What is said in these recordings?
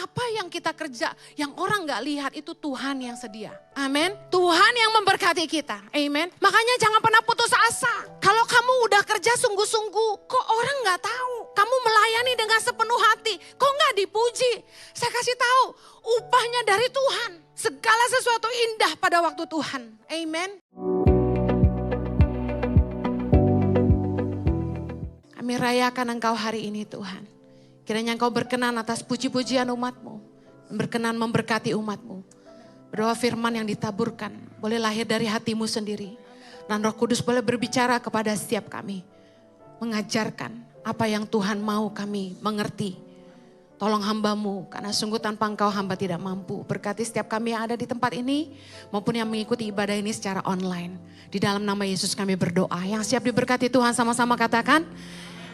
apa yang kita kerja, yang orang gak lihat itu Tuhan yang sedia. Amin. Tuhan yang memberkati kita. Amin. Makanya jangan pernah putus asa. Kalau kamu udah kerja sungguh-sungguh, kok orang gak tahu? Kamu melayani dengan sepenuh hati, kok gak dipuji? Saya kasih tahu, upahnya dari Tuhan. Segala sesuatu indah pada waktu Tuhan. Amin. Kami rayakan Engkau hari ini Tuhan. Kiranya Engkau berkenan atas puji-pujian umat-Mu. Berkenan memberkati umat-Mu. Berdoa firman yang ditaburkan boleh lahir dari hati-Mu sendiri. Dan Roh Kudus boleh berbicara kepada setiap kami. Mengajarkan apa yang Tuhan mau kami mengerti. Tolong hamba-Mu karena sungguh tanpa Engkau hamba tidak mampu. Berkati setiap kami yang ada di tempat ini maupun yang mengikuti ibadah ini secara online. Di dalam nama Yesus kami berdoa. Yang siap diberkati Tuhan sama-sama katakan.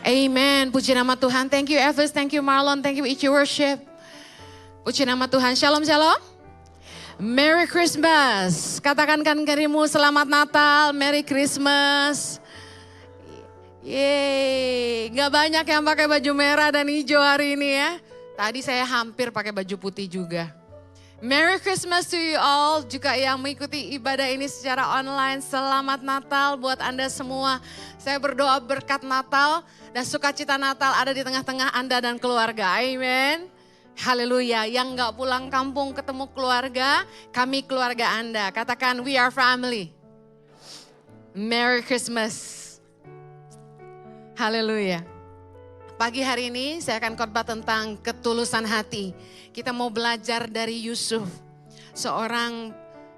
Amen. Puji nama Tuhan. Thank you Eves, thank you Marlon, thank you Ichi Worship. Puji nama Tuhan. Shalom, shalom. Merry Christmas. Katakan kan kirimu selamat Natal, Merry Christmas. Yeay, gak banyak yang pakai baju merah dan hijau hari ini ya. Tadi saya hampir pakai baju putih juga. Merry Christmas to you all, juga yang mengikuti ibadah ini secara online. Selamat Natal buat Anda semua. Saya berdoa berkat Natal dan sukacita Natal ada di tengah-tengah Anda dan keluarga. Amin. Haleluya. Yang gak pulang kampung ketemu keluarga, kami keluarga Anda. Katakan we are family. Merry Christmas. Haleluya. Pagi hari ini saya akan khotbah tentang ketulusan hati. Kita mau belajar dari Yusuf. Seorang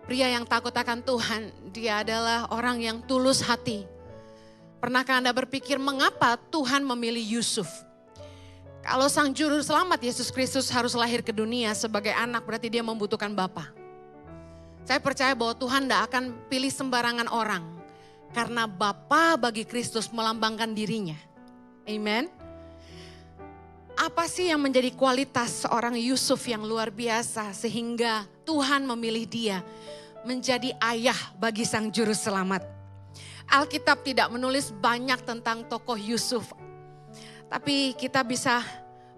pria yang takut akan Tuhan. Dia adalah orang yang tulus hati. Pernahkah Anda berpikir mengapa Tuhan memilih Yusuf? Kalau sang juru selamat Yesus Kristus harus lahir ke dunia sebagai anak, berarti dia membutuhkan bapa. Saya percaya bahwa Tuhan tidak akan pilih sembarangan orang. Karena bapa bagi Kristus melambangkan dirinya. Amen. Apa sih yang menjadi kualitas seorang Yusuf yang luar biasa sehingga Tuhan memilih dia menjadi ayah bagi sang juru selamat? Alkitab tidak menulis banyak tentang tokoh Yusuf. Tapi kita bisa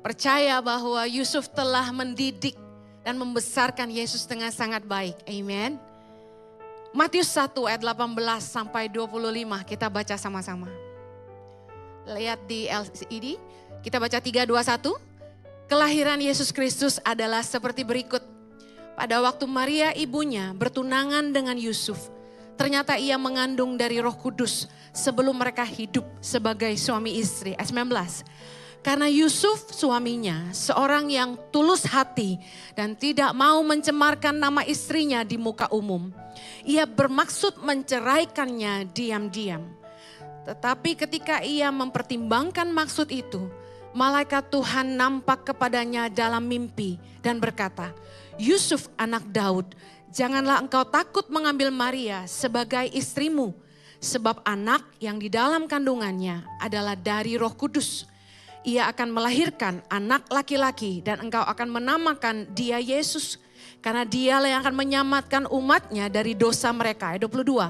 percaya bahwa Yusuf telah mendidik dan membesarkan Yesus dengan sangat baik. Amen. Matius 1 ayat 18 sampai 25 kita baca sama-sama. Lihat di LCD. Kita baca 3, 2, 1. Kelahiran Yesus Kristus adalah seperti berikut. Pada waktu Maria ibunya bertunangan dengan Yusuf, ternyata ia mengandung dari Roh Kudus sebelum mereka hidup sebagai suami istri. Ayat 19. Karena Yusuf suaminya seorang yang tulus hati dan tidak mau mencemarkan nama istrinya di muka umum. Ia bermaksud menceraikannya diam-diam. Tetapi ketika ia mempertimbangkan maksud itu, malaikat Tuhan nampak kepadanya dalam mimpi dan berkata, Yusuf anak Daud, janganlah engkau takut mengambil Maria sebagai istrimu, sebab anak yang di dalam kandungannya adalah dari Roh Kudus. Ia akan melahirkan anak laki-laki dan engkau akan menamakan dia Yesus, karena dialah yang akan menyelamatkan umatnya dari dosa mereka. Ayat 22.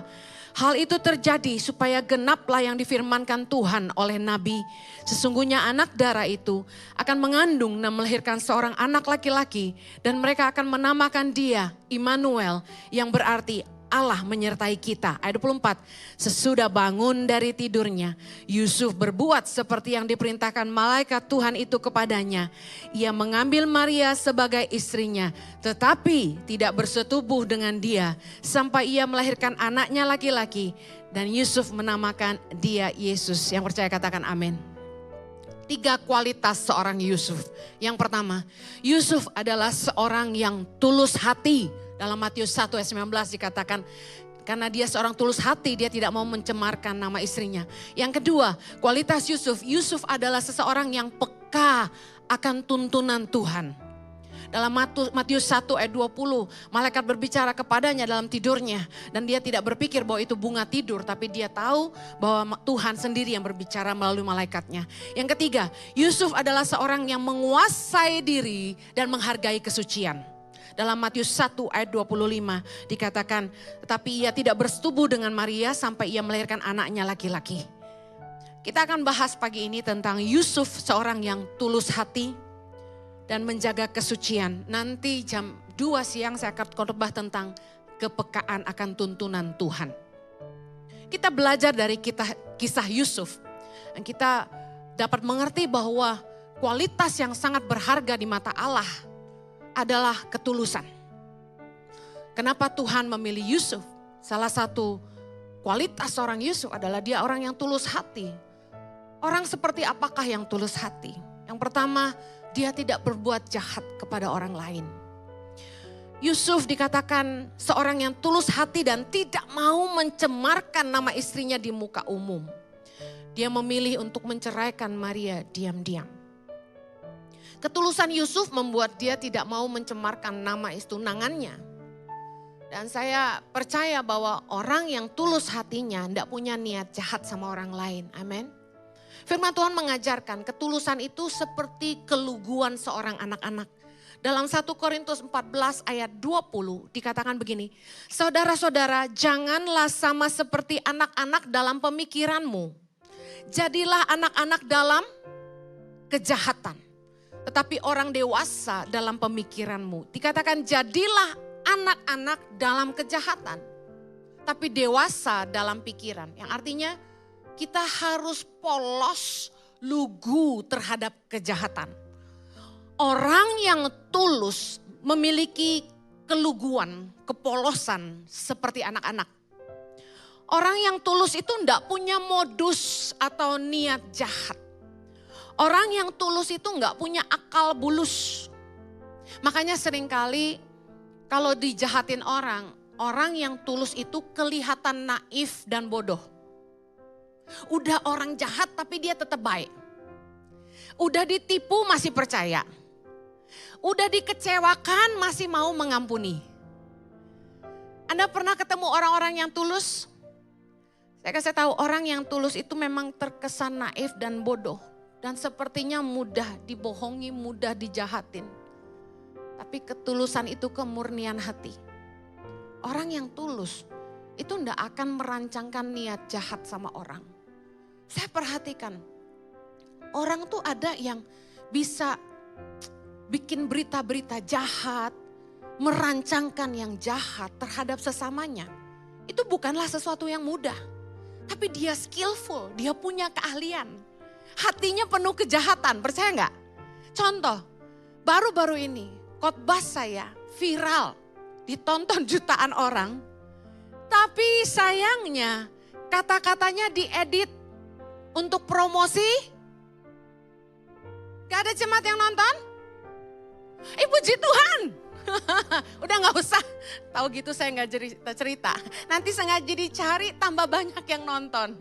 Hal itu terjadi supaya genaplah yang difirmankan Tuhan oleh Nabi. Sesungguhnya anak darah itu akan mengandung dan melahirkan seorang anak laki-laki. Dan mereka akan menamakan dia Immanuel, yang berarti Allah menyertai kita. Ayat 24. Sesudah bangun dari tidurnya, Yusuf berbuat seperti yang diperintahkan malaikat Tuhan itu kepadanya. Ia mengambil Maria sebagai istrinya, tetapi tidak bersetubuh dengan dia sampai ia melahirkan anaknya laki-laki. Dan Yusuf menamakan dia Yesus. Yang percaya katakan amin. 3 kualitas seorang Yusuf. Yang pertama, Yusuf adalah seorang yang tulus hati. Dalam Matius 1 ayat 19 dikatakan, karena dia seorang tulus hati, dia tidak mau mencemarkan nama istrinya. Yang kedua, kualitas Yusuf. Yusuf adalah seseorang yang peka akan tuntunan Tuhan. Dalam Matius 1 ayat 20, malaikat berbicara kepadanya dalam tidurnya. Dan dia tidak berpikir bahwa itu bunga tidur, tapi dia tahu bahwa Tuhan sendiri yang berbicara melalui malaikatnya. Yang ketiga, Yusuf adalah seorang yang menguasai diri dan menghargai kesucian. Dalam Matius 1 ayat 25 dikatakan, tetapi ia tidak bersetubuh dengan Maria sampai ia melahirkan anaknya laki-laki. Kita akan bahas pagi ini tentang Yusuf, seorang yang tulus hati dan menjaga kesucian. Nanti jam 2 siang saya akan khotbah tentang kepekaan akan tuntunan Tuhan. Kita belajar dari kisah Yusuf. Dan kita dapat mengerti bahwa kualitas yang sangat berharga di mata Allah adalah ketulusan. Kenapa Tuhan memilih Yusuf? Salah satu kualitas seorang Yusuf adalah dia orang yang tulus hati. Orang seperti apakah yang tulus hati? Yang pertama, dia tidak berbuat jahat kepada orang lain. Yusuf dikatakan seorang yang tulus hati dan tidak mau mencemarkan nama istrinya di muka umum. Dia memilih untuk menceraikan Maria diam-diam. Ketulusan Yusuf membuat dia tidak mau mencemarkan nama tunangannya. Dan saya percaya bahwa orang yang tulus hatinya tidak punya niat jahat sama orang lain. Amin. Firman Tuhan mengajarkan ketulusan itu seperti keluguan seorang anak-anak. Dalam 1 Korintus 14 ayat 20 dikatakan begini. Saudara-saudara, janganlah sama seperti anak-anak dalam pemikiranmu. Jadilah anak-anak dalam kejahatan. Tetapi orang dewasa dalam pemikiranmu. Dikatakan jadilah anak-anak dalam kejahatan. Tapi dewasa dalam pikiran. Yang artinya kita harus polos, lugu terhadap kejahatan. Orang yang tulus memiliki keluguan, kepolosan seperti anak-anak. Orang yang tulus itu tidak punya modus atau niat jahat. Orang yang tulus itu enggak punya akal bulus. Makanya seringkali kalau dijahatin orang, orang yang tulus itu kelihatan naif dan bodoh. Udah orang jahat tapi dia tetap baik. Udah ditipu masih percaya. Udah dikecewakan masih mau mengampuni. Anda pernah ketemu orang-orang yang tulus? Saya kasih tahu orang yang tulus itu memang terkesan naif dan bodoh. Dan sepertinya mudah dibohongi, mudah dijahatin. Tapi ketulusan itu kemurnian hati. Orang yang tulus itu tidak akan merancangkan niat jahat sama orang. Saya perhatikan, orang tuh ada yang bisa bikin berita-berita jahat, merancangkan yang jahat terhadap sesamanya. Itu bukanlah sesuatu yang mudah. Tapi dia skillful, dia punya keahlian. Hatinya penuh kejahatan, percaya nggak? Contoh, baru-baru ini khotbah saya viral, ditonton jutaan orang. Tapi sayangnya kata-katanya diedit untuk promosi. Gak ada jemaat yang nonton? Puji Tuhan. Udah gak usah, tahu gitu saya gak cerita. Nanti sengaja dicari tambah banyak yang nonton.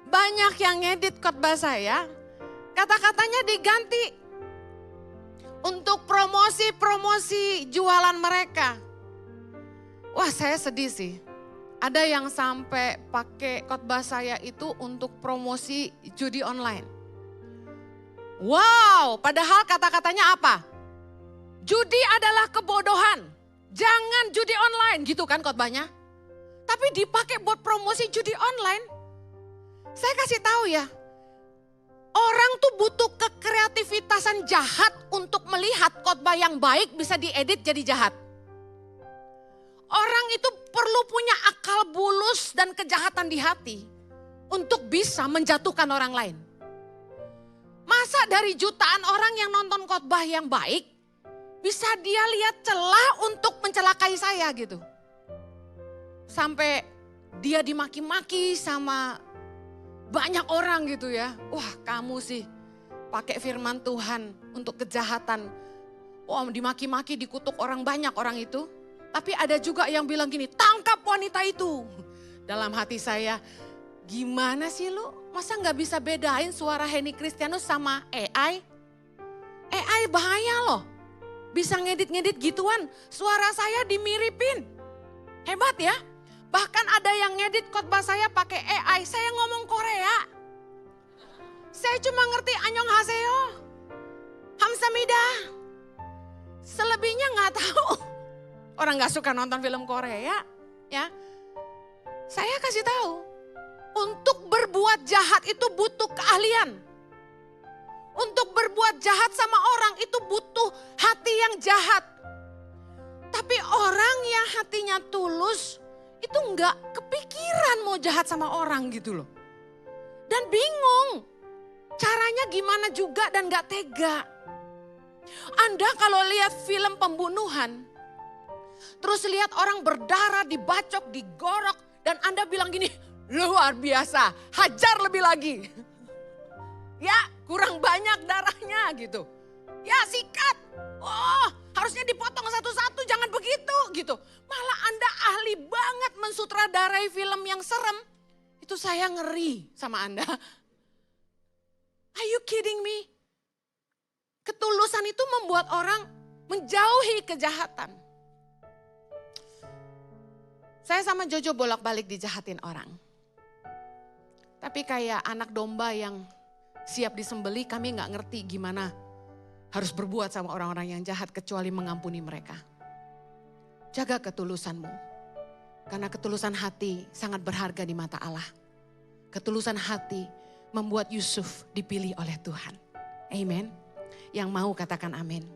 Banyak yang ngedit khotbah saya, kata-katanya diganti untuk promosi jualan mereka. Wah, saya sedih sih. Ada yang sampai pakai khotbah saya itu untuk promosi judi online. Wow, padahal kata-katanya apa? Judi adalah kebodohan. Jangan judi online, gitu kan khotbahnya. Tapi dipakai buat promosi judi online. Saya kasih tahu ya, orang tuh butuh kekreativitasan jahat untuk melihat khotbah yang baik bisa diedit jadi jahat. Orang itu perlu punya akal bulus dan kejahatan di hati untuk bisa menjatuhkan orang lain. Masa dari jutaan orang yang nonton khotbah yang baik, bisa dia lihat celah untuk mencelakai saya gitu. Sampai dia dimaki-maki sama banyak orang gitu ya. Wah, kamu sih pakai firman Tuhan untuk kejahatan. Wah, dimaki-maki, dikutuk orang banyak orang itu. Tapi ada juga yang bilang gini, tangkap wanita itu. Dalam hati saya, gimana sih lu? Masa gak bisa bedain suara Henny Kristianus sama AI? AI bahaya loh. Bisa ngedit-ngedit gituan, suara saya dimiripin. Hebat ya. Bahkan ada yang ngedit khotbah saya pakai AI, saya ngomong Korea. Saya cuma ngerti annyeonghaseyo, hamsamida. Selebihnya gak tahu. Orang gak suka nonton film Korea, ya. Saya kasih tahu, untuk berbuat jahat itu butuh keahlian. Untuk berbuat jahat sama orang itu butuh hati yang jahat. Tapi orang yang hatinya tulus itu enggak kepikiran mau jahat sama orang gitu loh. Dan bingung caranya gimana juga dan enggak tega. Anda kalau lihat film pembunuhan, terus lihat orang berdarah, dibacok, digorok, dan Anda bilang gini, luar biasa, hajar lebih lagi. Ya kurang banyak darahnya gitu. Ya sikat, oh harusnya dipotong satu-satu, jangan begitu gitu. Malah Anda ahli banget mensutradarai film yang serem. Itu saya ngeri sama Anda. Are you kidding me? Ketulusan itu membuat orang menjauhi kejahatan. Saya sama Jojo bolak-balik dijahatin orang. Tapi kayak anak domba yang siap disembeli, kami gak ngerti gimana harus berbuat sama orang-orang yang jahat kecuali mengampuni mereka. Jaga ketulusanmu. Karena ketulusan hati sangat berharga di mata Allah. Ketulusan hati membuat Yusuf dipilih oleh Tuhan. Amen. Yang mau katakan amin.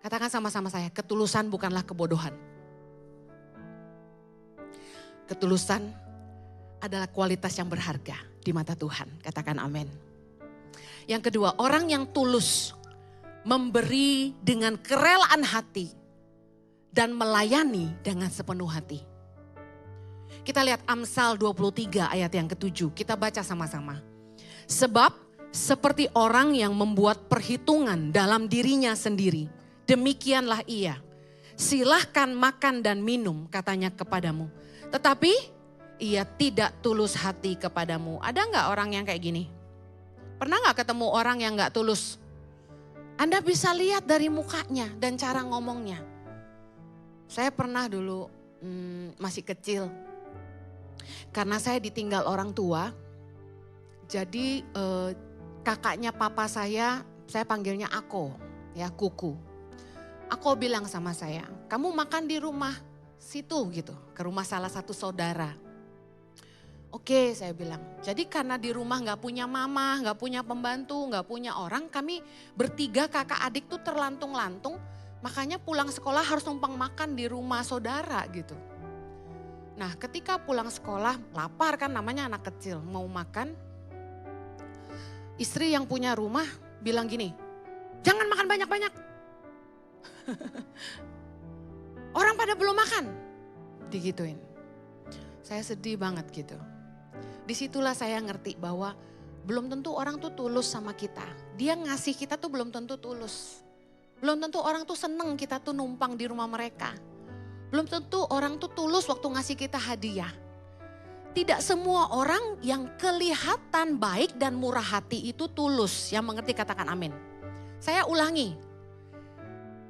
Katakan sama-sama saya, ketulusan bukanlah kebodohan. Ketulusan adalah kualitas yang berharga di mata Tuhan. Katakan amin. Yang kedua, orang yang tulus memberi dengan kerelaan hati dan melayani dengan sepenuh hati. Kita lihat Amsal 23 ayat yang ke-7. Kita baca sama-sama. Sebab seperti orang yang membuat perhitungan dalam dirinya sendiri, demikianlah ia. Silahkan makan dan minum, katanya kepadamu. Tetapi ia tidak tulus hati kepadamu. Ada nggak orang yang kayak gini? Pernah nggak ketemu orang yang nggak tulus? Anda bisa lihat dari mukanya dan cara ngomongnya. Saya pernah dulu masih kecil. Karena saya ditinggal orang tua. Jadi kakaknya papa saya panggilnya Ako, ya Kuku. Ako bilang sama saya, kamu makan di rumah situ gitu, ke rumah salah satu saudara. Oke, saya bilang, jadi karena di rumah gak punya mama, gak punya pembantu, gak punya orang, kami bertiga kakak adik tuh terlantung-lantung, makanya pulang sekolah harus numpang makan di rumah saudara gitu. Nah ketika pulang sekolah, lapar kan namanya anak kecil, mau makan. Istri yang punya rumah bilang gini, jangan makan banyak-banyak. Orang pada belum makan, digituin. Saya sedih banget gitu. Disitulah saya ngerti bahwa belum tentu orang tuh tulus sama kita. Dia ngasih kita tuh belum tentu tulus. Belum tentu orang tuh seneng kita tuh numpang di rumah mereka. Belum tentu orang tuh tulus waktu ngasih kita hadiah. Tidak semua orang yang kelihatan baik dan murah hati itu tulus. Yang mengerti katakan amin. Saya ulangi.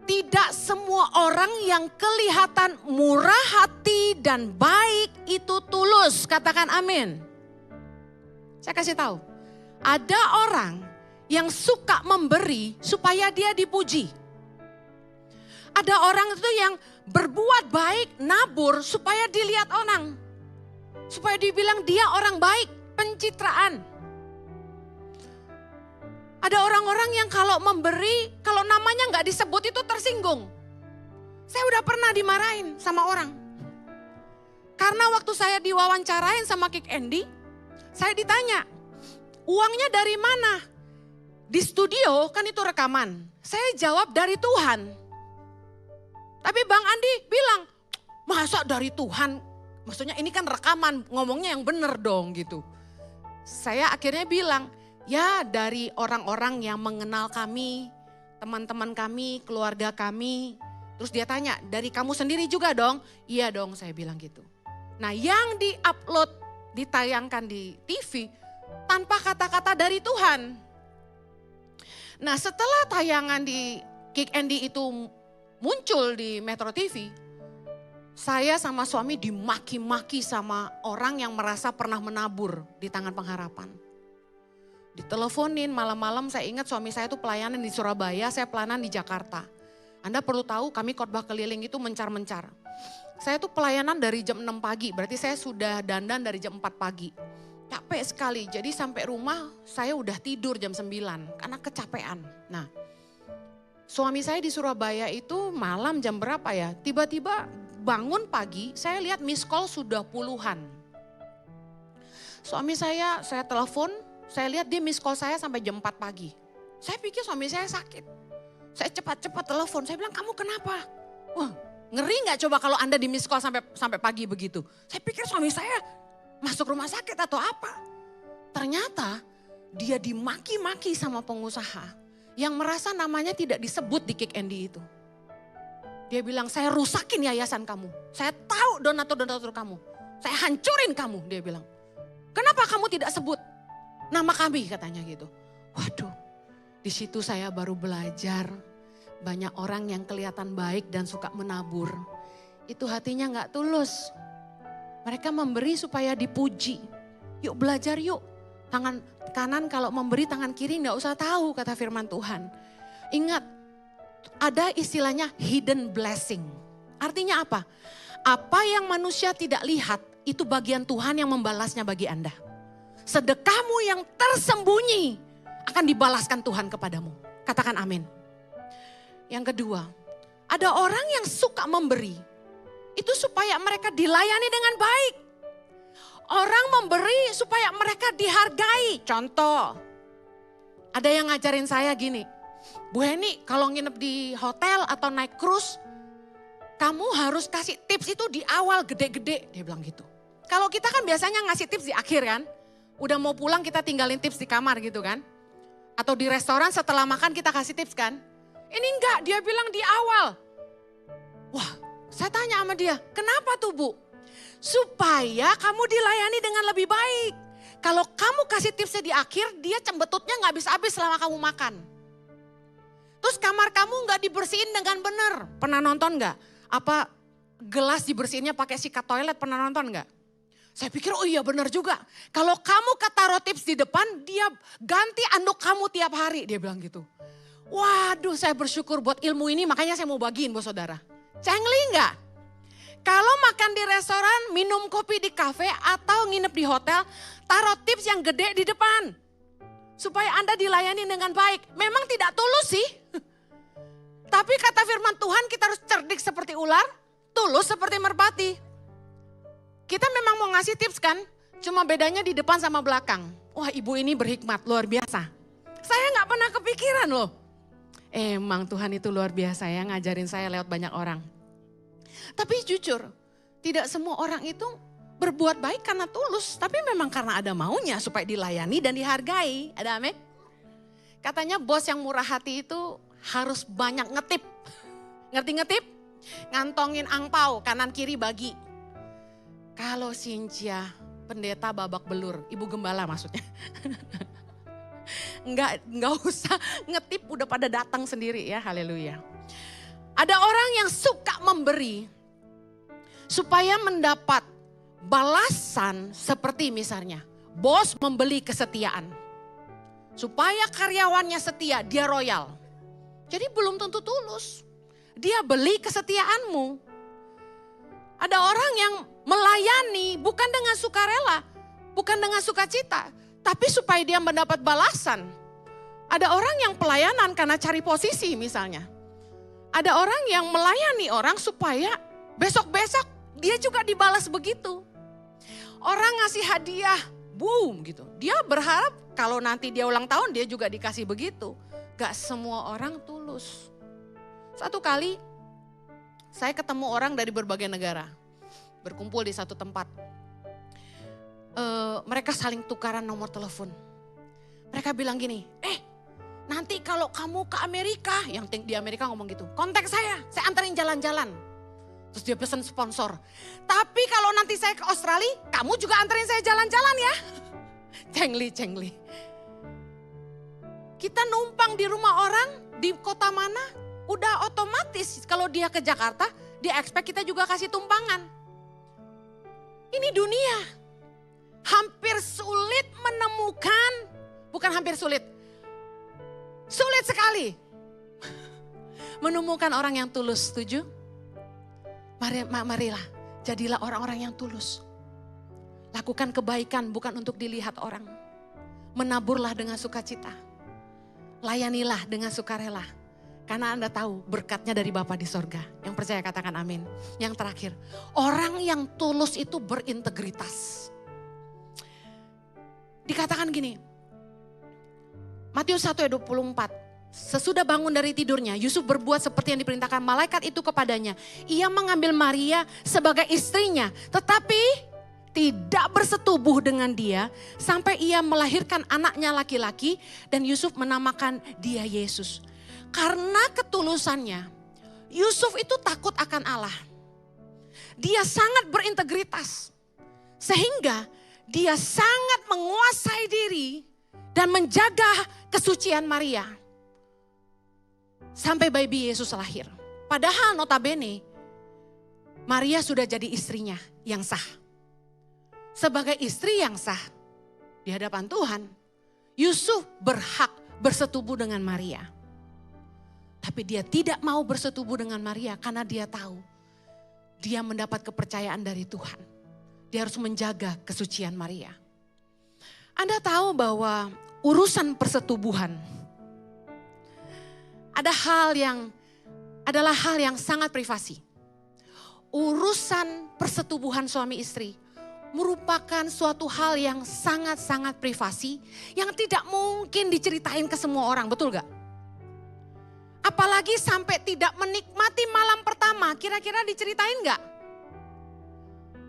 Tidak semua orang yang kelihatan murah hati dan baik itu tulus. Katakan amin. Saya kasih tahu. Ada orang yang suka memberi supaya dia dipuji. Ada orang itu yang berbuat baik, nabur supaya dilihat orang. Supaya dibilang dia orang baik, pencitraan. Ada orang-orang yang kalau memberi, kalau namanya nggak disebut itu tersinggung. Saya udah pernah dimarahin sama orang. Karena waktu saya diwawancarain sama Kik Andy, saya ditanya, uangnya dari mana? Di studio kan itu rekaman. Saya jawab dari Tuhan. Tapi Bang Andi bilang, masa dari Tuhan? Maksudnya ini kan rekaman, ngomongnya yang bener dong gitu. Saya akhirnya bilang, ya dari orang-orang yang mengenal kami, teman-teman kami, keluarga kami. Terus dia tanya, dari kamu sendiri juga dong? Iya dong, saya bilang gitu. Nah yang di-upload, ditayangkan di TV, tanpa kata-kata dari Tuhan. Nah setelah tayangan di Kik Andy itu muncul di Metro TV, saya sama suami dimaki-maki sama orang yang merasa pernah menabur di Tangan Pengharapan. Diteleponin malam-malam, saya ingat suami saya itu pelayanan di Surabaya, saya pelayanan di Jakarta. Anda perlu tahu kami khotbah keliling itu mencar-mencar. Saya tuh pelayanan dari jam 6 pagi, berarti saya sudah dandan dari jam 4 pagi. Capek sekali, jadi sampai rumah saya udah tidur jam 9 karena kecapean. Nah, suami saya di Surabaya itu malam jam berapa ya, tiba-tiba bangun pagi saya lihat miss call sudah puluhan. Suami saya telepon, saya lihat dia miss call saya sampai jam 4 pagi. Saya pikir suami saya sakit. Saya cepat-cepat telepon, saya bilang kamu kenapa? Wah, ngeri gak coba kalau Anda di miss call sampai pagi begitu. Saya pikir suami saya masuk rumah sakit atau apa. Ternyata dia dimaki-maki sama pengusaha yang merasa namanya tidak disebut di Kick Andy itu. Dia bilang, saya rusakin yayasan kamu. Saya tahu donatur-donatur kamu. Saya hancurin kamu, dia bilang. Kenapa kamu tidak sebut nama kami, katanya gitu. Waduh, di situ saya baru belajar. Banyak orang yang kelihatan baik dan suka menabur. Itu hatinya gak tulus. Mereka memberi supaya dipuji. Yuk belajar yuk. Tangan kanan kalau memberi, tangan kiri gak usah tahu, kata firman Tuhan. Ingat, ada istilahnya hidden blessing. Artinya apa? Apa yang manusia tidak lihat, itu bagian Tuhan yang membalasnya bagi Anda. Sedekahmu yang tersembunyi akan dibalaskan Tuhan kepadamu. Katakan amin. Yang kedua, ada orang yang suka memberi. Itu supaya mereka dilayani dengan baik. Orang memberi supaya mereka dihargai. Contoh, ada yang ngajarin saya gini, Bu Heni kalau nginep di hotel atau naik cruise, kamu harus kasih tips itu di awal gede-gede, dia bilang gitu. Kalau kita kan biasanya ngasih tips di akhir kan, udah mau pulang kita tinggalin tips di kamar gitu kan. Atau di restoran setelah makan kita kasih tips kan. Ini enggak, dia bilang di awal. Wah, saya tanya sama dia, kenapa tuh Bu? Supaya kamu dilayani dengan lebih baik. Kalau kamu kasih tipsnya di akhir, dia cembetutnya gak habis-habis selama kamu makan. Terus kamar kamu gak dibersihin dengan benar. Pernah nonton gak? Apa gelas dibersihinnya pakai sikat toilet, pernah nonton gak? Saya pikir oh iya benar juga. Kalau kamu taruh tips di depan, dia ganti anduk kamu tiap hari, dia bilang gitu. Waduh, saya bersyukur buat ilmu ini, makanya saya mau bagiin buat saudara. Cengli enggak? Kalau makan di restoran, minum kopi di kafe atau nginep di hotel, taruh tips yang gede di depan. Supaya Anda dilayani dengan baik. Memang tidak tulus sih. Tapi kata firman Tuhan kita harus cerdik seperti ular, tulus seperti merpati. Kita memang mau ngasih tips kan, cuma bedanya di depan sama belakang. Wah, ibu ini berhikmat, luar biasa. Saya gak pernah kepikiran loh. Emang Tuhan itu luar biasa ya, ngajarin saya lewat banyak orang. Tapi jujur, tidak semua orang itu berbuat baik karena tulus. Tapi memang karena ada maunya supaya dilayani dan dihargai. Ada amin? Katanya bos yang murah hati itu harus banyak ngetip. Ngerti ngetip? Ngantongin angpau, kanan kiri bagi. Kalau Cynthia, pendeta babak belur, ibu gembala maksudnya. Enggak usah ngetip, udah pada datang sendiri ya, haleluya. Ada orang yang suka memberi supaya mendapat balasan seperti misalnya bos membeli kesetiaan. Supaya karyawannya setia, dia royal. Jadi belum tentu tulus. Dia beli kesetiaanmu. Ada orang yang melayani bukan dengan sukarela, bukan dengan sukacita, tapi supaya dia mendapat balasan. Ada orang yang pelayanan karena cari posisi misalnya. Ada orang yang melayani orang supaya besok-besok dia juga dibalas begitu. Orang ngasih hadiah, boom gitu. Dia berharap kalau nanti dia ulang tahun dia juga dikasih begitu. Gak semua orang tulus. Satu kali saya ketemu orang dari berbagai negara. Berkumpul di satu tempat. Mereka saling tukaran nomor telepon. Mereka bilang gini, nanti kalau kamu ke Amerika, yang di Amerika ngomong gitu, kontak saya anterin jalan-jalan. Terus dia pesan sponsor. Tapi kalau nanti saya ke Australia, kamu juga anterin saya jalan-jalan ya. Cengli. Kita numpang di rumah orang, di kota mana, udah otomatis kalau dia ke Jakarta, dia expect kita juga kasih tumpangan. Ini dunia. Hampir sulit menemukan, bukan hampir sulit sekali menemukan orang yang tulus. Setuju? Marilah, jadilah orang-orang yang tulus. Lakukan kebaikan bukan untuk dilihat orang. Menaburlah dengan sukacita. Layanilah dengan sukarela. Karena Anda tahu berkatnya dari Bapa di sorga. Yang percaya katakan amin. Yang terakhir, orang yang tulus itu berintegritas. Dikatakan gini, Matius 1 ayat 24. Sesudah bangun dari tidurnya, Yusuf berbuat seperti yang diperintahkan malaikat itu kepadanya. Ia mengambil Maria sebagai istrinya, tetapi tidak bersetubuh dengan dia sampai ia melahirkan anaknya laki-laki dan Yusuf menamakan dia Yesus. Karena ketulusannya, Yusuf itu takut akan Allah. Dia sangat berintegritas. Sehingga dia sangat menguasai diri dan menjaga kesucian Maria. Sampai baby Yesus lahir. Padahal notabene Maria sudah jadi istrinya yang sah. Sebagai istri yang sah di hadapan Tuhan, Yusuf berhak bersetubuh dengan Maria. Tapi dia tidak mau bersetubuh dengan Maria karena dia tahu dia mendapat kepercayaan dari Tuhan. Dia harus menjaga kesucian Maria. Anda tahu bahwa urusan persetubuhan adalah hal yang sangat privasi. Urusan persetubuhan suami istri merupakan suatu hal yang sangat-sangat privasi yang tidak mungkin diceritain ke semua orang, betul gak? Apalagi sampai tidak menikmati malam pertama, kira-kira diceritain gak?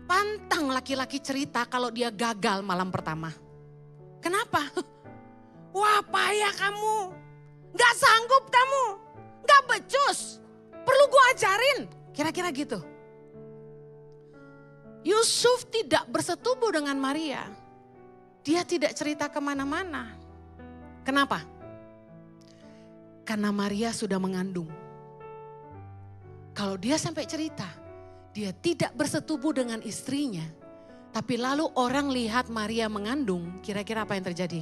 Pantang laki-laki cerita kalau dia gagal malam pertama. Kenapa? Wah, payah kamu. Gak sanggup kamu. Gak becus. Perlu gue ajarin. Kira-kira gitu. Yusuf tidak bersetubuh dengan Maria. Dia tidak cerita kemana-mana. Kenapa? Karena Maria sudah mengandung. Kalau dia sampai cerita, dia tidak bersetubuh dengan istrinya. Tapi lalu orang lihat Maria mengandung, kira-kira apa yang terjadi?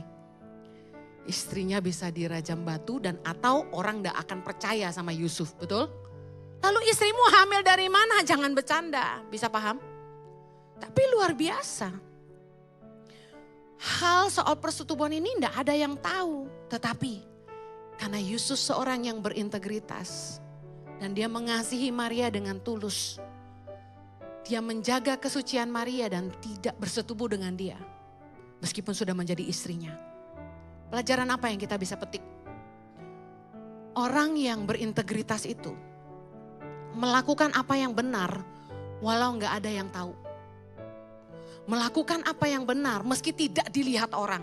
Istrinya bisa dirajam batu dan atau orang tidak akan percaya sama Yusuf, betul? Lalu istrimu hamil dari mana? Jangan bercanda, bisa paham? Tapi luar biasa. Hal soal persetubuhan ini tidak ada yang tahu. Tetapi karena Yusuf seorang yang berintegritas dan dia mengasihi Maria dengan tulus. Dia menjaga kesucian Maria dan tidak bersetubuh dengan dia. Meskipun sudah menjadi istrinya. Pelajaran apa yang kita bisa petik? Orang yang berintegritas itu melakukan apa yang benar walau nggak ada yang tahu. Melakukan apa yang benar meski tidak dilihat orang.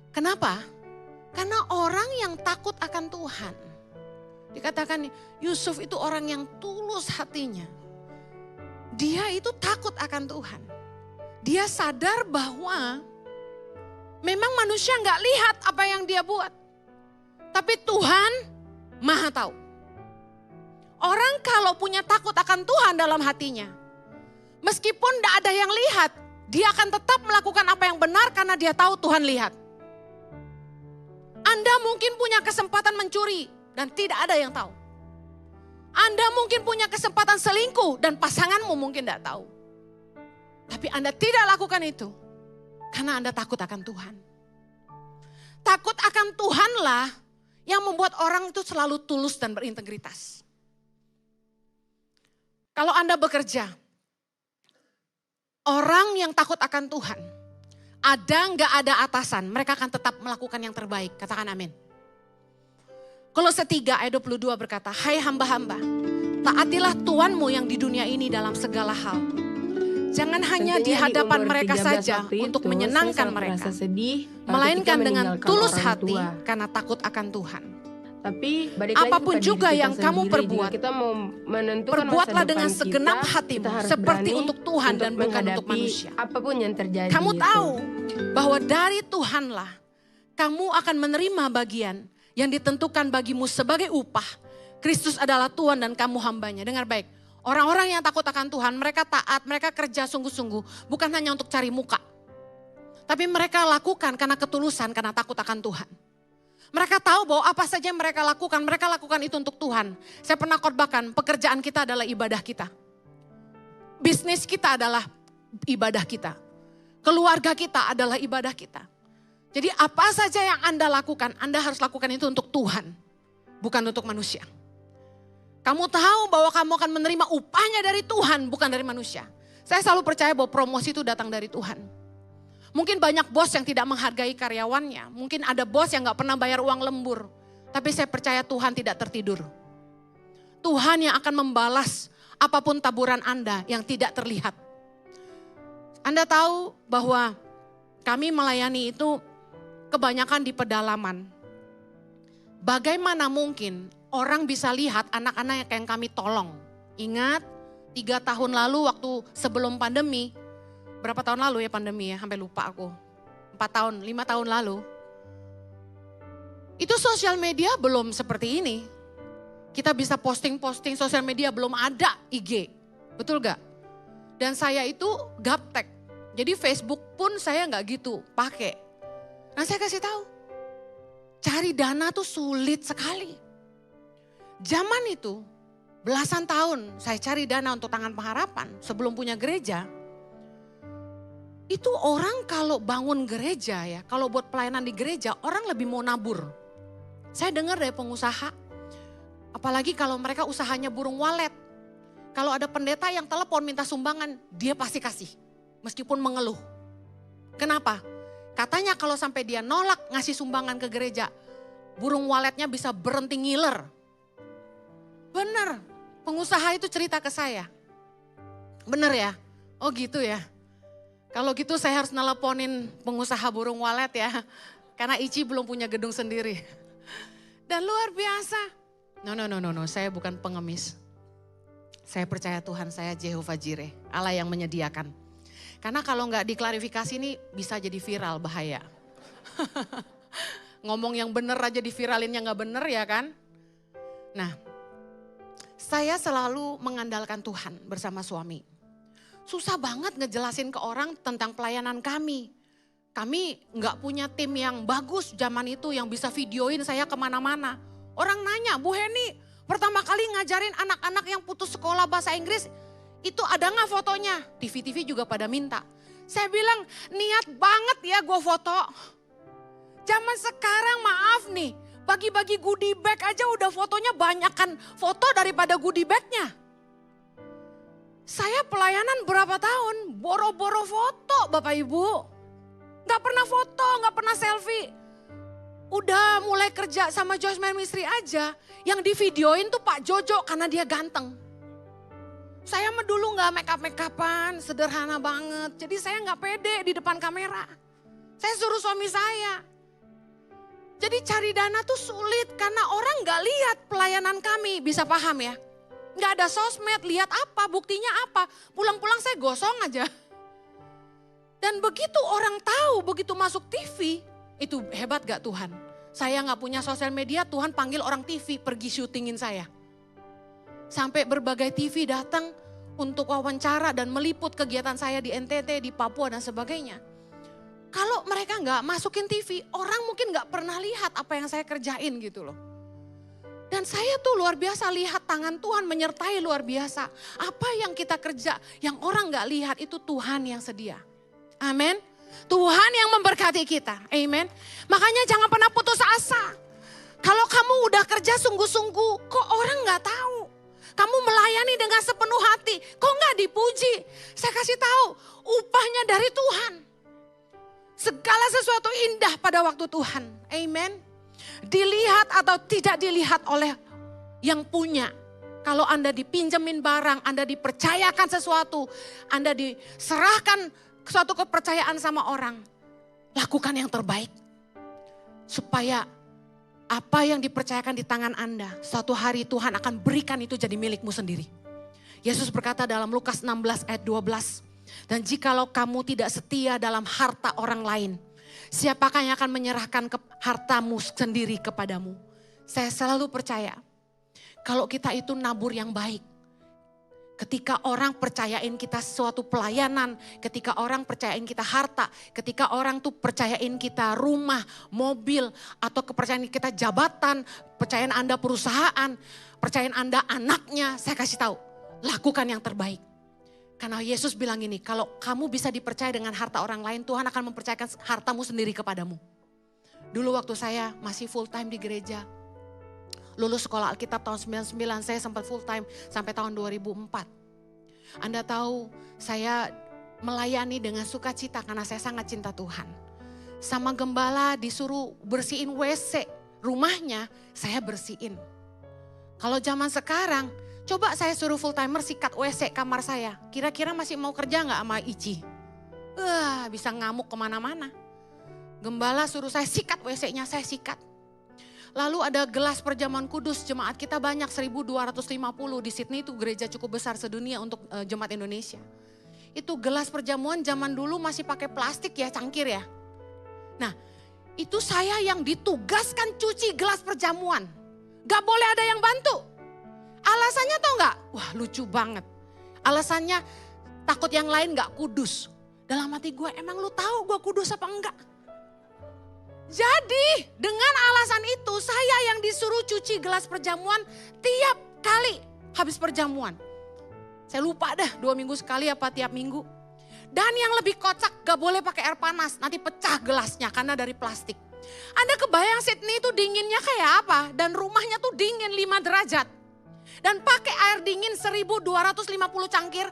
Kenapa? Karena orang yang takut akan Tuhan. Dikatakan Yusuf itu orang yang tulus hatinya. Dia itu takut akan Tuhan. Dia sadar bahwa memang manusia nggak lihat apa yang dia buat. Tapi Tuhan Maha tahu. Orang kalau punya takut akan Tuhan dalam hatinya, meskipun tidak ada yang lihat, dia akan tetap melakukan apa yang benar karena dia tahu Tuhan lihat. Anda mungkin punya kesempatan mencuri dan tidak ada yang tahu. Anda mungkin punya kesempatan selingkuh dan pasanganmu mungkin tidak tahu. Tapi Anda tidak lakukan itu karena Anda takut akan Tuhan. Takut akan Tuhanlah yang membuat orang itu selalu tulus dan berintegritas. Kalau Anda bekerja, orang yang takut akan Tuhan, ada nggak ada atasan, mereka akan tetap melakukan yang terbaik. Katakan amin. Kolose 3 ayat 22 berkata, hai hamba-hamba, taatilah Tuhanmu yang di dunia ini dalam segala hal. Jangan hanya di hadapan mereka saja untuk menyenangkan mereka, melainkan dengan tulus hati karena takut akan Tuhan. Tapi apapun juga yang kamu perbuat, perbuatlah dengan segenap hatimu seperti untuk Tuhan dan bukan untuk manusia. Apapun yang terjadi. Kamu tahu bahwa dari Tuhanlah kamu akan menerima bagian yang ditentukan bagimu sebagai upah. Kristus adalah Tuhan dan kamu hambanya. Dengar baik, orang-orang yang takut akan Tuhan, mereka taat, mereka kerja sungguh-sungguh, bukan hanya untuk cari muka. Tapi mereka lakukan karena ketulusan, karena takut akan Tuhan. Mereka tahu bahwa apa saja yang mereka lakukan itu untuk Tuhan. Saya pernah khotbahkan, pekerjaan kita adalah ibadah kita. Bisnis kita adalah ibadah kita. Keluarga kita adalah ibadah kita. Jadi apa saja yang Anda lakukan, Anda harus lakukan itu untuk Tuhan, bukan untuk manusia. Kamu tahu bahwa kamu akan menerima upahnya dari Tuhan, bukan dari manusia. Saya selalu percaya bahwa promosi itu datang dari Tuhan. Mungkin banyak bos yang tidak menghargai karyawannya. Mungkin ada bos yang gak pernah bayar uang lembur. Tapi saya percaya Tuhan tidak tertidur. Tuhan yang akan membalas apapun taburan Anda yang tidak terlihat. Anda tahu bahwa kami melayani itu kebanyakan di pedalaman. Bagaimana mungkin orang bisa lihat anak-anak yang kami tolong? Ingat 3 tahun lalu waktu sebelum pandemi. Berapa tahun lalu ya pandemi ya? Sampai lupa aku. 4 tahun, 5 tahun lalu. Itu sosial media belum seperti ini. Kita bisa posting-posting sosial media, belum ada IG. Betul gak? Dan saya itu gaptek. Jadi Facebook pun saya gak gitu pakai. Nah saya kasih tahu, cari dana tuh sulit sekali. Zaman itu belasan tahun saya cari dana untuk Tangan Pengharapan sebelum punya gereja. Itu orang kalau bangun gereja ya, kalau buat pelayanan di gereja orang lebih mau nabur. Saya dengar dari pengusaha, apalagi kalau mereka usahanya burung walet. Kalau ada pendeta yang telepon minta sumbangan, dia pasti kasih. Meskipun mengeluh. Kenapa? Katanya kalau sampai dia nolak ngasih sumbangan ke gereja, burung waletnya bisa berhenti ngiler. Bener, pengusaha itu cerita ke saya. Bener ya? Oh gitu ya. Kalau gitu saya harus nelponin pengusaha burung walet ya. Karena Ici belum punya gedung sendiri. Dan luar biasa. No, saya bukan pengemis. Saya percaya Tuhan saya Jehovah Jireh, Allah yang menyediakan. Karena kalau nggak diklarifikasi ini bisa jadi viral, bahaya. Ngomong yang bener aja diviralin yang nggak bener ya kan. Nah, saya selalu mengandalkan Tuhan bersama suami. Susah banget ngejelasin ke orang tentang pelayanan kami. Kami nggak punya tim yang bagus zaman itu yang bisa videoin saya kemana-mana. Orang nanya, Bu Heni pertama kali ngajarin anak-anak yang putus sekolah bahasa Inggris, itu ada nggak fotonya? TV-TV juga pada minta. Saya bilang niat banget ya gue foto. Zaman sekarang maaf nih, bagi-bagi goodie bag aja udah fotonya banyakan foto daripada goodie bagnya. Saya pelayanan berapa tahun, boro-boro foto Bapak Ibu. Gak pernah foto, gak pernah selfie. Udah mulai kerja sama Joyce Ministry aja, yang di videoin tuh Pak Jojo karena dia ganteng. Saya mah dulu gak make-up-an, sederhana banget. Jadi saya gak pede di depan kamera. Saya suruh suami saya. Jadi cari dana tuh sulit karena orang gak lihat pelayanan kami, bisa paham ya. Gak ada sosmed, lihat apa, buktinya apa. Pulang-pulang saya gosong aja. Dan begitu orang tahu, begitu masuk TV, itu hebat gak Tuhan? Saya gak punya sosial media, Tuhan panggil orang TV pergi syutingin saya. Sampai berbagai TV datang untuk wawancara dan meliput kegiatan saya di NTT, di Papua dan sebagainya. Kalau mereka gak masukin TV, orang mungkin gak pernah lihat apa yang saya kerjain gitu loh. Dan saya tuh luar biasa lihat tangan Tuhan menyertai luar biasa. Apa yang kita kerja, yang orang gak lihat itu Tuhan yang sedia. Amin. Tuhan yang memberkati kita. Amin. Makanya jangan pernah putus asa. Kalau kamu udah kerja sungguh-sungguh, kok orang gak tahu. Kamu melayani dengan sepenuh hati, kok gak dipuji. Saya kasih tahu, upahnya dari Tuhan. Segala sesuatu indah pada waktu Tuhan. Amin. Dilihat atau tidak dilihat oleh yang punya. Kalau Anda dipinjemin barang, Anda dipercayakan sesuatu, Anda diserahkan suatu kepercayaan sama orang, lakukan yang terbaik. Supaya apa yang dipercayakan di tangan Anda, suatu hari Tuhan akan berikan itu jadi milikmu sendiri. Yesus berkata dalam Lukas 16 ayat 12, dan jikalau kamu tidak setia dalam harta orang lain, siapakah yang akan menyerahkan hartamu sendiri kepadamu? Saya selalu percaya, kalau kita itu nabur yang baik. Ketika orang percayain kita suatu pelayanan, ketika orang percayain kita harta, ketika orang tuh percayain kita rumah, mobil, atau kepercayaan kita jabatan, percayaan Anda perusahaan, percayaan Anda anaknya, saya kasih tahu, lakukan yang terbaik. Karena Yesus bilang ini, kalau kamu bisa dipercaya dengan harta orang lain, Tuhan akan mempercayakan hartamu sendiri kepadamu. Dulu waktu saya masih full time di gereja, lulus sekolah Alkitab tahun 99, saya sempat full time sampai tahun 2004. Anda tahu saya melayani dengan sukacita karena saya sangat cinta Tuhan. Sama gembala disuruh bersihin WC rumahnya, saya bersihin. Kalau zaman sekarang, coba saya suruh full timer sikat WC kamar saya. Kira-kira masih mau kerja gak sama Ici? Bisa ngamuk kemana-mana. Gembala suruh saya sikat WC-nya, saya sikat. Lalu ada gelas perjamuan kudus, jemaat kita banyak 1250 di Sydney, itu gereja cukup besar sedunia untuk jemaat Indonesia. Itu gelas perjamuan zaman dulu masih pakai plastik ya, cangkir ya. Nah itu saya yang ditugaskan cuci gelas perjamuan. Gak boleh ada yang bantu. Alasannya tau gak? Wah lucu banget. Alasannya takut yang lain gak kudus. Dalam hati gue, emang lu tahu gue kudus apa enggak? Jadi dengan alasan itu saya yang disuruh cuci gelas perjamuan tiap kali habis perjamuan. Saya lupa dah 2 minggu sekali apa tiap minggu. Dan yang lebih kocak gak boleh pakai air panas, nanti pecah gelasnya karena dari plastik. Anda kebayang Sydney itu dinginnya kayak apa? Dan rumahnya tuh dingin 5 derajat. Dan pakai air dingin 1250 cangkir,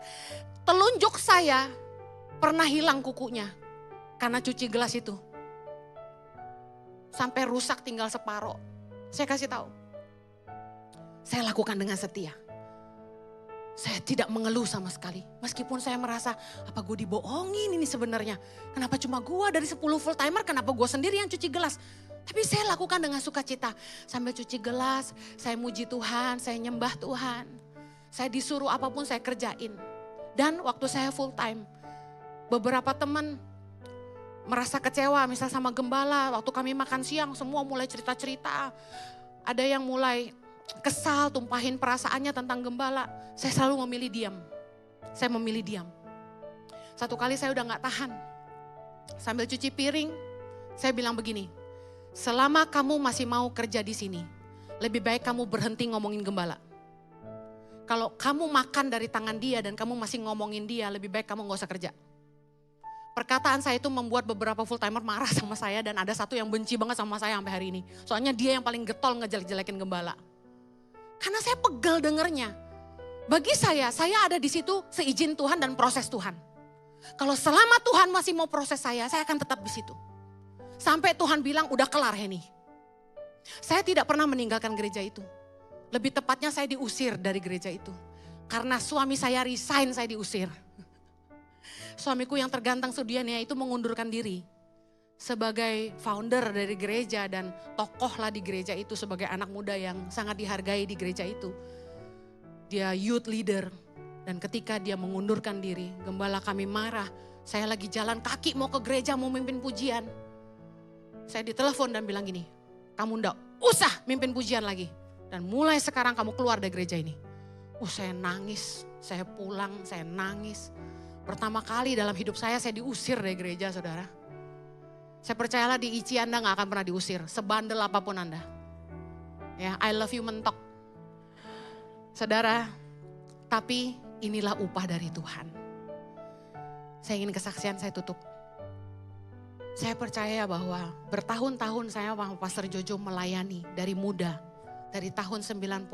telunjuk saya pernah hilang kukunya karena cuci gelas itu. Sampai rusak tinggal separoh. Saya kasih tahu. Saya lakukan dengan setia. Saya tidak mengeluh sama sekali. Meskipun saya merasa, apa gue dibohongin ini sebenarnya. Kenapa cuma gue dari 10 full timer, kenapa gue sendiri yang cuci gelas. Tapi saya lakukan dengan sukacita. Sambil cuci gelas, saya muji Tuhan, saya nyembah Tuhan. Saya disuruh apapun saya kerjain. Dan waktu saya full time, beberapa teman merasa kecewa misal sama gembala. Waktu kami makan siang semua mulai cerita-cerita. Ada yang mulai kesal, tumpahin perasaannya tentang gembala. Saya selalu memilih diam. Saya memilih diam. Satu kali saya udah gak tahan. Sambil cuci piring, saya bilang begini. Selama kamu masih mau kerja di sini, lebih baik kamu berhenti ngomongin gembala. Kalau kamu makan dari tangan dia dan kamu masih ngomongin dia, lebih baik kamu gak usah kerja. Perkataan saya itu membuat beberapa full timer marah sama saya dan ada satu yang benci banget sama saya sampai hari ini. Soalnya dia yang paling getol ngejelek-jelekin gembala. Karena saya pegel dengernya. Bagi saya ada di situ seizin Tuhan dan proses Tuhan. Kalau selama Tuhan masih mau proses saya akan tetap di situ. Sampai Tuhan bilang udah kelar Heni. Saya tidak pernah meninggalkan gereja itu. Lebih tepatnya saya diusir dari gereja itu. Karena suami saya resign, saya diusir. Suamiku yang terganteng sedunia itu mengundurkan diri. Sebagai founder dari gereja dan tokoh lah di gereja itu sebagai anak muda yang sangat dihargai di gereja itu. Dia youth leader dan ketika dia mengundurkan diri, gembala kami marah. Saya lagi jalan kaki mau ke gereja mau mimpin pujian. Saya ditelepon dan bilang gini, kamu ndak usah mimpin pujian lagi. Dan mulai sekarang kamu keluar dari gereja ini. Saya nangis, saya pulang, saya nangis. Pertama kali dalam hidup saya diusir dari gereja saudara. Saya percayalah di ICI Anda gak akan pernah diusir, sebandel apapun Anda. Ya, I love you mentok. Saudara, tapi inilah upah dari Tuhan. Saya ingin kesaksian, saya tutup. Saya percaya bahwa bertahun-tahun saya sama Pastor Jojo melayani dari muda. Dari tahun 94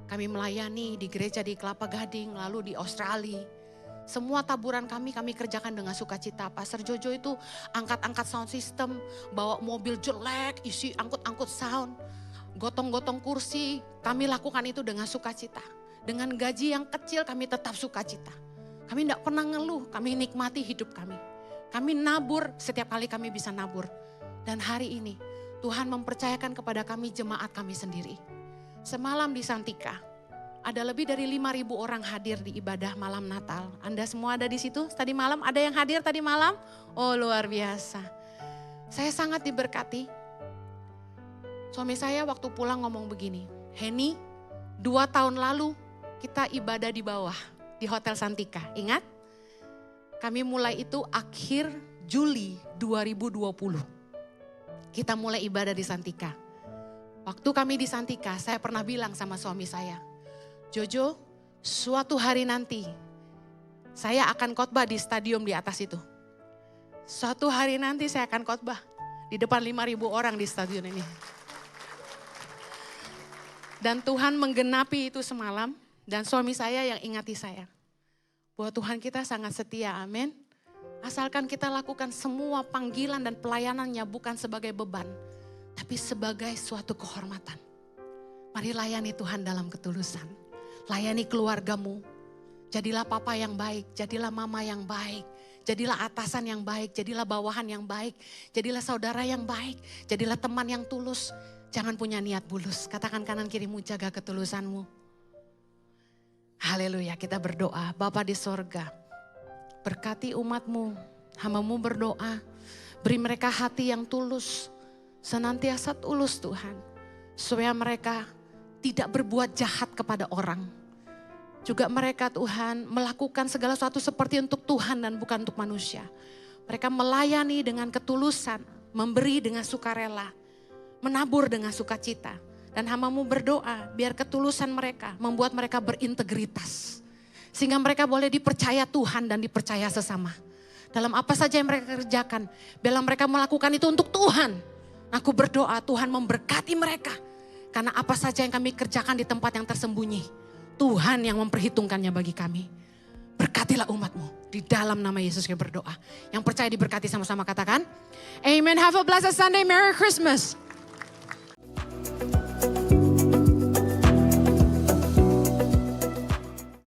kami melayani di gereja di Kelapa Gading, lalu di Australia. Semua taburan kami kerjakan dengan sukacita. Pastor Jojo itu angkat-angkat sound system, bawa mobil jelek, isi angkut-angkut sound, gotong-gotong kursi. Kami lakukan itu dengan sukacita. Dengan gaji yang kecil kami tetap sukacita. Kami tidak pernah ngeluh, kami nikmati hidup kami. Kami nabur setiap kali kami bisa nabur. Dan hari ini Tuhan mempercayakan kepada kami jemaat kami sendiri. Semalam di Santika, ada lebih dari 5.000 orang hadir di ibadah malam Natal. Anda semua ada di situ tadi malam? Ada yang hadir tadi malam? Oh luar biasa. Saya sangat diberkati. Suami saya waktu pulang ngomong begini, Heni 2 tahun lalu kita ibadah di bawah di Hotel Santika. Ingat? Kami mulai itu akhir Juli 2020. Kita mulai ibadah di Santika. Waktu kami di Santika, saya pernah bilang sama suami saya, Jojo, suatu hari nanti Saya akan khotbah di stadium di atas itu. Suatu hari nanti saya akan khotbah di depan 5.000 orang di stadion ini. Dan Tuhan menggenapi itu semalam. Dan suami saya yang ingati saya. Bahwa Tuhan kita sangat setia, amin. Asalkan kita lakukan semua panggilan dan pelayanannya bukan sebagai beban. Tapi sebagai suatu kehormatan. Mari layani Tuhan dalam ketulusan. Layani keluargamu. Jadilah papa yang baik, jadilah mama yang baik. Jadilah atasan yang baik, jadilah bawahan yang baik. Jadilah saudara yang baik, jadilah teman yang tulus. Jangan punya niat bulus. Katakan kanan kirimu, jaga ketulusanmu. Haleluya, kita berdoa. Bapa di sorga, berkati umatmu, hamba-Mu berdoa. Beri mereka hati yang tulus, senantiasa tulus Tuhan. Supaya mereka tidak berbuat jahat kepada orang. Juga mereka Tuhan melakukan segala sesuatu seperti untuk Tuhan dan bukan untuk manusia. Mereka melayani dengan ketulusan, memberi dengan sukarela, menabur dengan sukacita. Dan hamba-Mu berdoa biar ketulusan mereka membuat mereka berintegritas. Sehingga mereka boleh dipercaya Tuhan dan dipercaya sesama. Dalam apa saja yang mereka kerjakan, bila mereka melakukan itu untuk Tuhan. Aku berdoa Tuhan memberkati mereka. Karena apa saja yang kami kerjakan di tempat yang tersembunyi, Tuhan yang memperhitungkannya bagi kami. Berkatilah umat-Mu. Di dalam nama Yesus kami berdoa. Yang percaya diberkati sama-sama katakan. Amen. Have a blessed Sunday. Merry Christmas.